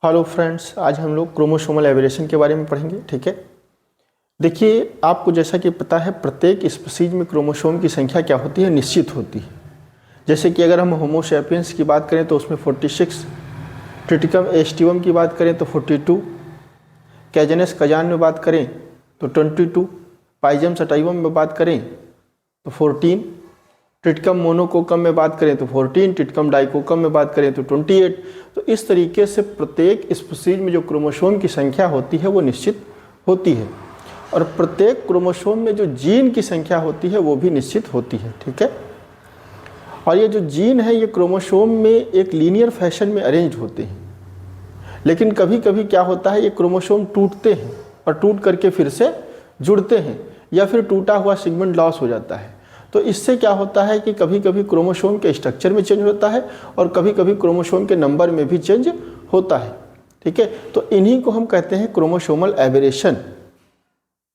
Hello friends, आज हम लोग क्रोमोसोमल एबरेशन के बारे में पढ़ेंगे। ठीक है, देखिए आपको जैसा कि पता है प्रत्येक स्पीशीज में क्रोमोसोम की संख्या क्या होती है, निश्चित होती है। जैसे कि अगर हम होमो सैपियंस की बात करें तो उसमें 46, ट्रिटिकम एस्टिवम की बात करें तो 42, कैजेनस कजान में बात करें तो 22, पाइजम सटाइवम में बात करें तो 14, ट्रिटिकम मोनोकोकम में बात करें तो 14, ट्रिटिकम डाइकोकम में बात करें तो 28। तो इस तरीके से प्रत्येक स्पीशीज में जो क्रोमोसोम की संख्या होती है वो निश्चित होती है, और प्रत्येक क्रोमोसोम में जो जीन की संख्या होती है वो भी निश्चित होती है। ठीक है, और ये जो जीन है ये क्रोमोसोम में एक लीनियर फैशन में अरेंज होते हैं, लेकिन कभी कभी क्या होता है ये क्रोमोसोम टूटते हैं और टूट करके फिर से जुड़ते हैं, या फिर टूटा हुआ सेगमेंट लॉस हो जाता है। तो इससे क्या होता है कि कभी कभी क्रोमोसोम के स्ट्रक्चर में चेंज होता है और कभी कभी क्रोमोसोम के नंबर में भी चेंज होता है। ठीक है, तो इन्हीं को हम कहते हैं क्रोमोसोमल एबरेशन।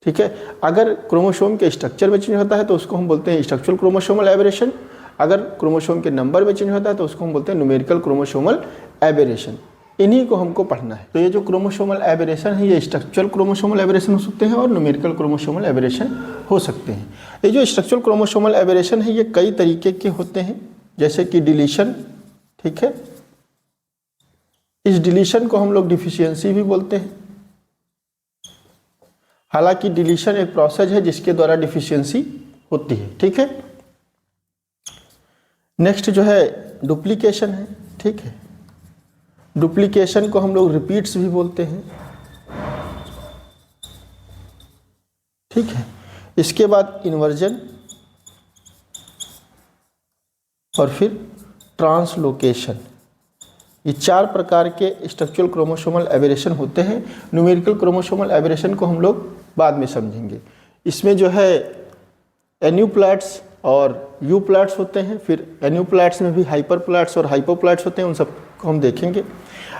ठीक है, अगर क्रोमोसोम के स्ट्रक्चर में चेंज होता है तो उसको हम बोलते हैं स्ट्रक्चरल क्रोमोसोमल एबरेशन। अगर क्रोमोसोम के नंबर में चेंज होता है तो उसको हम बोलते हैं न्यूमेरिकल क्रोमोसोमल एबरेशन। इन्हीं को हमको पढ़ना है। तो ये जो क्रोमोसोमल एबरेशन है ये स्ट्रक्चरल क्रोमोसोमल एबरेशन हो सकते हैं और न्यूमेरिकल क्रोमोसोमल एबरेशन हो सकते हैं। ये जो स्ट्रक्चरल क्रोमोसोमल एबरेशन है ये कई तरीके के होते हैं, जैसे कि डिलीशन। ठीक है, इस डिलीशन को हम लोग डिफिशियंसी भी बोलते हैं। हालांकि डिलीशन एक प्रोसेस है जिसके द्वारा डिफिशियंसी होती है। ठीक है, नेक्स्ट जो है डुप्लीकेशन है। ठीक है, डुप्लीकेशन को हम लोग रिपीट्स भी बोलते हैं। ठीक है, इसके बाद इन्वर्जन और फिर ट्रांसलोकेशन, ये चार प्रकार के स्ट्रक्चरल क्रोमोसोमल एबरेशन होते हैं। न्यूमेरिकल क्रोमोसोमल एबरेशन को हम लोग बाद में समझेंगे। इसमें जो है एन्यूप्लैट्स और यूप्लैट्स होते हैं, फिर एन्यूप्लैट्स में भी हाइपरप्लैट्स और हाइपोप्लैट्स होते हैं, उन सब को हम देखेंगे।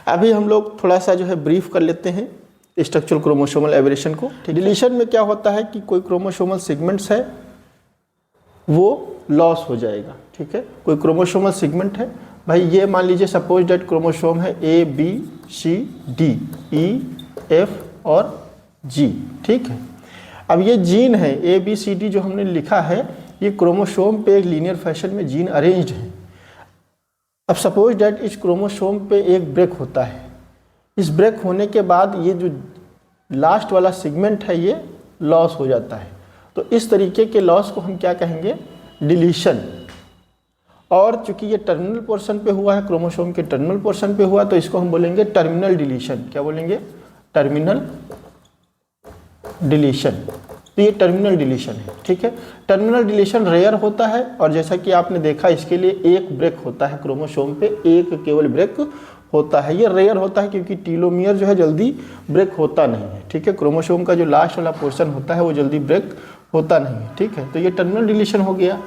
अभी हम लोग थोड़ा सा जो है ब्रीफ कर लेते हैं स्ट्रक्चरल क्रोमोसोमल एबरेशन को। डिलीशन में क्या होता है कि कोई क्रोमोसोमल सेगमेंट्स है वो लॉस हो जाएगा। ठीक है, कोई क्रोमोसोमल सेगमेंट है, भाई ये मान लीजिए सपोज डेट क्रोमोसोम है A B C D E F और G। ठीक है, अब ये जीन है A B C D जो हमने लिखा है ये क्रोमोसोम पे एक लीनियर फैशन में जीन अरेंज्ड है। अब सपोज डेट इस क्रोमोसोम पे एक ब्रेक होता है, इस ब्रेक होने के बाद ये जो लास्ट वाला सेगमेंट है ये लॉस हो जाता है। तो इस तरीके के लॉस को हम क्या कहेंगे, डिलीशन। और चूंकि ये टर्मिनल पोर्शन पे हुआ है, क्रोमोसोम के टर्मिनल पोर्शन पे हुआ, तो इसको हम बोलेंगे टर्मिनल डिलीशन। क्या बोलेंगे, टर्मिनल डिलीशन। तो ये टर्मिनल डिलीशन है। ठीक है, टर्मिनल डिलीशन रेयर होता है, और जैसा कि आपने देखा इसके लिए एक ब्रेक होता है क्रोमोसोम पे, एक केवल ब्रेक होता है। ये रेयर होता है क्योंकि टीलोमियर जो है जल्दी ब्रेक होता नहीं है। ठीक है, क्रोमोसोम का जो लास्ट वाला पोर्शन होता है वो जल्दी ब्रेक होता नहीं है। ठीक है, तो ये टर्मिनल डिलीशन हो गया।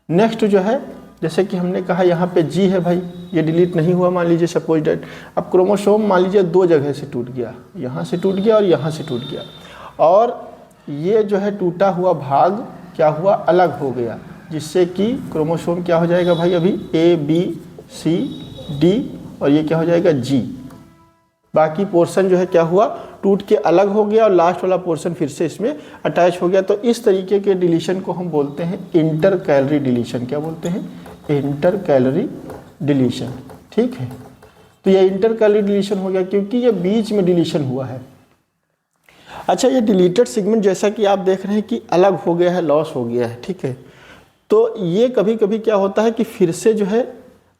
नेक्स्ट जो है जैसे कि हमने कहा यहाँ पे जी है, भाई ये डिलीट नहीं हुआ, मान लीजिए सपोज डेट अब क्रोमोसोम मान लीजिए दो जगह से टूट गया, यहाँ से टूट गया और यहाँ से टूट गया, और ये जो है टूटा हुआ भाग क्या हुआ, अलग हो गया, जिससे कि क्रोमोसोम क्या हो जाएगा भाई, अभी A B C D और ये क्या हो जाएगा G। बाकी पोर्शन जो है क्या हुआ, टूट के अलग हो गया और लास्ट वाला पोर्शन फिर से इसमें अटैच हो गया। तो इस तरीके के डिलीशन को हम बोलते हैं इंटर कैलोरी डिलीशन। क्या बोलते हैं, इंटर कैलोरी डिलीशन। ठीक है, तो ये इंटर कैलोरी डिलीशन हो गया क्योंकि ये बीच में डिलीशन हुआ है। अच्छा, ये डिलीटेड सेगमेंट जैसा कि आप देख रहे हैं कि अलग हो गया है, लॉस हो गया है। ठीक है, तो ये कभी कभी क्या होता है कि फिर से जो है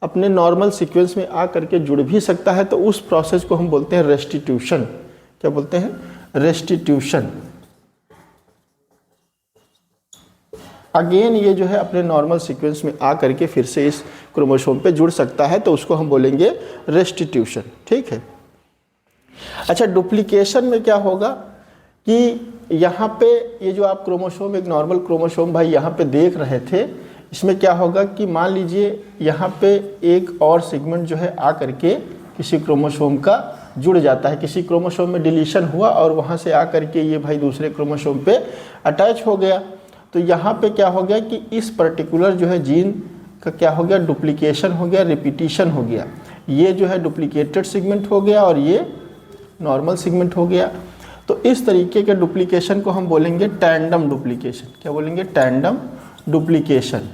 अपने नॉर्मल सीक्वेंस में आ करके जुड़ भी सकता है, तो उस प्रोसेस को हम बोलते हैं रेस्टिट्यूशन। क्या बोलते हैं, रेस्टिट्यूशन। अगेन ये जो है अपने नॉर्मल सीक्वेंस में आ करके फिर से इस क्रोमोसोम पे जुड़ सकता है, तो उसको हम बोलेंगे रेस्टिट्यूशन। ठीक है, अच्छा डुप्लीकेशन में क्या होगा कि यहाँ पे ये जो आप क्रोमोसोम, एक नॉर्मल क्रोमोसोम भाई यहाँ पे देख रहे थे, इसमें क्या होगा कि मान लीजिए यहाँ पे एक और सेगमेंट जो है आ करके किसी क्रोमोसोम का जुड़ जाता है, किसी क्रोमोसोम में डिलीशन हुआ और वहाँ से आ करके ये भाई दूसरे क्रोमोसोम पे अटैच हो गया। तो यहाँ पे क्या हो गया कि इस पर्टिकुलर जो है जीन का क्या हो गया, डुप्लीकेशन हो गया, रिपीटिशन हो गया। ये जो है डुप्लीकेटेड सेगमेंट हो गया और ये नॉर्मल सेगमेंट हो गया। तो इस तरीके के डुप्लीकेशन को हम बोलेंगे टैंडम डुप्लीकेशन। क्या बोलेंगे? टैंडम डुप्लीकेशन,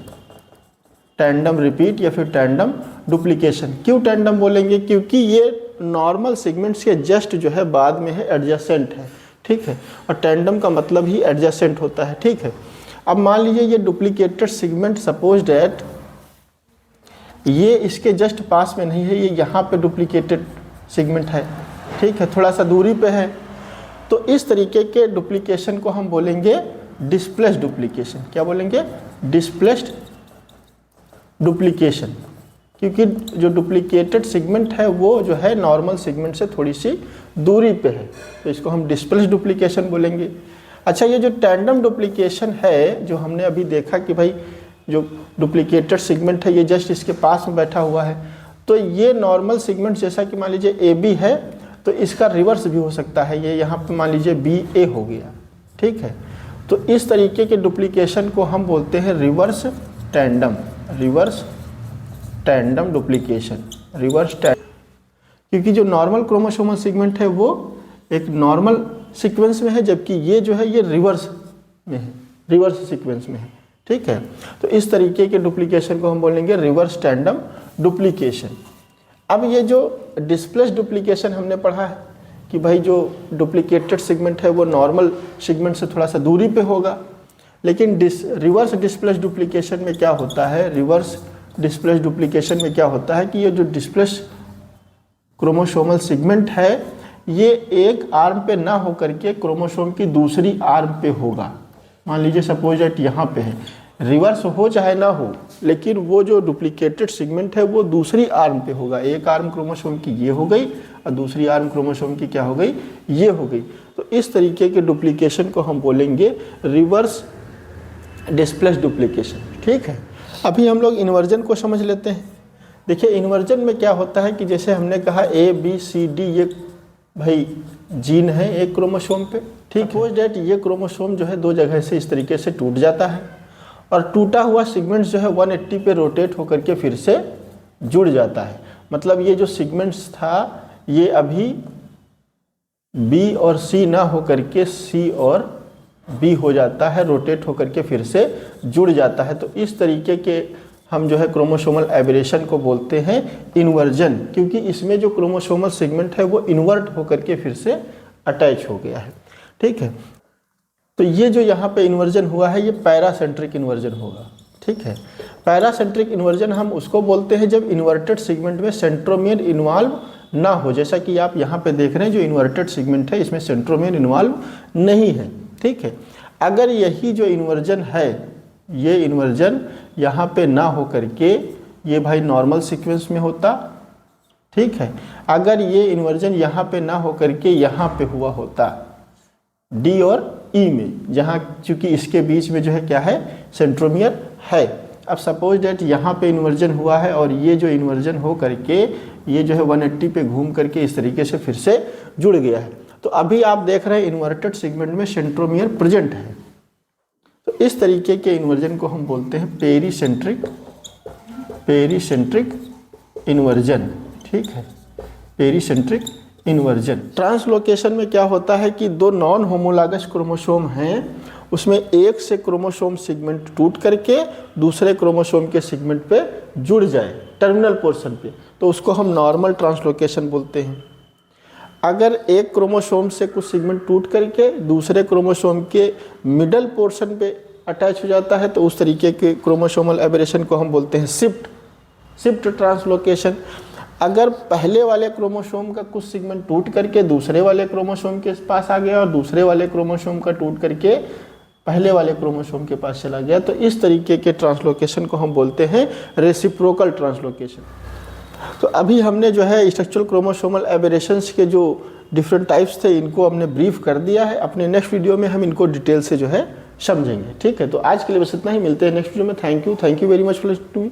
टैंडम रिपीट या फिर टैंडम डुप्लीकेशन। क्यों टैंडम बोलेंगे? क्योंकि ये नॉर्मल सेगमेंट्स के जस्ट जो है बाद में है, एडजेसेंट है, ठीक है। और टैंडम का मतलब ही एडजेसेंट होता है, ठीक है। अब मान लीजिए ये डुप्लीकेटेड सेगमेंट, सपोज डैट ये इसके जस्ट पास में नहीं है, ये यहाँ पे डुप्लीकेटेड सेगमेंट है, ठीक है, थोड़ा सा दूरी पे है। तो इस तरीके के डुप्लीकेशन को हम बोलेंगे डिस्प्लेस्ड डुप्लीकेशन। क्या बोलेंगे? Displaced duplication. क्योंकि जो डुप्लीकेटेड सेगमेंट है वो जो है नॉर्मल सेगमेंट से थोड़ी सी दूरी पे है, तो इसको हम डिस्प्लेस्ड डुप्लीकेशन बोलेंगे। अच्छा, ये जो टैंडम डुप्लीकेशन है, जो हमने अभी देखा कि भाई जो डुप्लीकेटेड सेगमेंट है ये जस्ट इसके पास में बैठा हुआ है, तो ये नॉर्मल सेगमेंट जैसा कि मान लीजिए ए बी है, तो इसका रिवर्स भी हो सकता है। ये यहाँ पे मान लीजिए बी ए हो गया, ठीक है। तो इस तरीके के डुप्लीकेशन को हम बोलते हैं reverse tandem, reverse tandem duplication, reverse tandem. क्योंकि जो नॉर्मल क्रोमोसोमल सेगमेंट है वो एक नॉर्मल सीक्वेंस में है, जबकि ये जो है ये रिवर्स में है, रिवर्स सीक्वेंस में है, ठीक है। तो इस तरीके के डुप्लीकेशन को हम बोलेंगे रिवर्स टैंडम डुप्लीकेशन। अब ये जो डिस्प्लेस्ड डुप्लीकेशन हमने पढ़ा है कि भाई जो डुप्लीकेटेड सेगमेंट है वो नॉर्मल सेगमेंट से थोड़ा सा दूरी पे होगा, लेकिन रिवर्स डिस्प्लेस्ड डुप्लीकेशन में क्या होता है? रिवर्स डिस्प्लेस्ड डुप्लीकेशन में क्या होता है कि ये जो डिस्प्लेस्ड क्रोमोसोमल सेगमेंट है ये एक आर्म पे ना हो करके क्रोमोसोम की दूसरी आर्म पे होगा। मान लीजिए सपोज दैट यहाँ पे है, रिवर्स हो चाहे ना हो, लेकिन वो जो डुप्लीकेटेड सेगमेंट है वो दूसरी आर्म पे होगा। एक आर्म क्रोमोसोम की ये हो गई और दूसरी आर्म क्रोमोसोम की क्या हो गई? ये हो गई। तो इस तरीके के डुप्लीकेशन को हम बोलेंगे रिवर्स डिस्प्लेस्ड डुप्लीकेशन, ठीक है। अभी हम लोग इन्वर्जन को समझ लेते हैं। देखिए इन्वर्जन में क्या होता है कि जैसे हमने कहा ए बी सी डी ये भाई जीन है एक क्रोमोसोम पे, ठीक है। सपोज दैट ये क्रोमोसोम जो है दो जगह से इस तरीके से टूट जाता है और टूटा हुआ सेगमेंट जो है 180 पे रोटेट होकर के फिर से जुड़ जाता है। मतलब ये जो सेगमेंट्स था ये अभी बी और सी ना हो करके सी और बी हो जाता है, रोटेट होकर के फिर से जुड़ जाता है। तो इस तरीके के हम जो है क्रोमोसोमल एबरेशन को बोलते हैं इन्वर्जन, क्योंकि इसमें जो क्रोमोसोमल सेगमेंट है वो इन्वर्ट होकर के फिर से अटैच हो गया है, ठीक है। तो ये जो यहाँ पे इन्वर्जन हुआ है ये पैरासेंट्रिक इन्वर्जन होगा, ठीक है। पैरासेंट्रिक इन्वर्जन हम उसको बोलते हैं जब इन्वर्टेड सेगमेंट में सेंट्रोमियर इन्वॉल्व ना हो। जैसा कि आप यहाँ पे देख रहे हैं जो इन्वर्टेड सेगमेंट है इसमें सेंट्रोमियर इन्वॉल्व नहीं है, ठीक है। अगर यही जो इन्वर्जन है ये इन्वर्जन यहाँ पे ना हो करके ये भाई नॉर्मल सीक्वेंस में होता, ठीक है। अगर ये इन्वर्जन यहाँ पे ना हो करके यहाँ पे हुआ होता डी और ई में, जहाँ चूंकि इसके बीच में जो है क्या है? सेंट्रोमियर है। अब सपोज डेट यहाँ पे इन्वर्जन हुआ है और ये जो इन्वर्जन हो करके ये जो है 180 पे घूम करके इस तरीके से फिर से जुड़ गया है। तो अभी आप देख रहे हैं इन्वर्टेड सेगमेंट में सेंट्रोमियर प्रेजेंट है। तो इस तरीके के इन्वर्जन को हम बोलते हैं पेरीसेंट्रिक इन्वर्जन, ठीक है, पेरीसेंट्रिक इन्वर्जन। ट्रांसलोकेशन में क्या होता है कि दो नॉन होमोलॉगस क्रोमोसोम हैं उसमें एक से क्रोमोसोम सेगमेंट टूट करके दूसरे क्रोमोसोम के सेगमेंट पे जुड़ जाए टर्मिनल पोर्शन पे, तो उसको हम नॉर्मल ट्रांसलोकेशन बोलते हैं। अगर एक क्रोमोसोम से कुछ सेगमेंट टूट करके दूसरे क्रोमोसोम के मिडल पोर्शन पे अटैच हो जाता है तो उस तरीके के क्रोमोसोमल एबरेशन को हम बोलते हैं शिफ्ट ट्रांसलोकेशन। अगर पहले वाले क्रोमोसोम का कुछ सेगमेंट टूट करके दूसरे वाले क्रोमोसोम के पास आ गया और दूसरे वाले क्रोमोसोम का टूट करके पहले वाले क्रोमोसोम के पास चला गया, तो इस तरीके के ट्रांसलोकेशन को हम बोलते हैं रेसिप्रोकल ट्रांसलोकेशन। तो अभी हमने जो है स्ट्रक्चरल क्रोमोसोमल एबरेशंस के जो डिफरेंट टाइप्स थे इनको हमने ब्रीफ कर दिया है। अपने नेक्स्ट वीडियो में हम इनको डिटेल से जो है समझेंगे, ठीक है। तो आज के लिए बस इतना ही, मिलते हैं नेक्स्ट वीडियो में। Thank you very much for listening to me.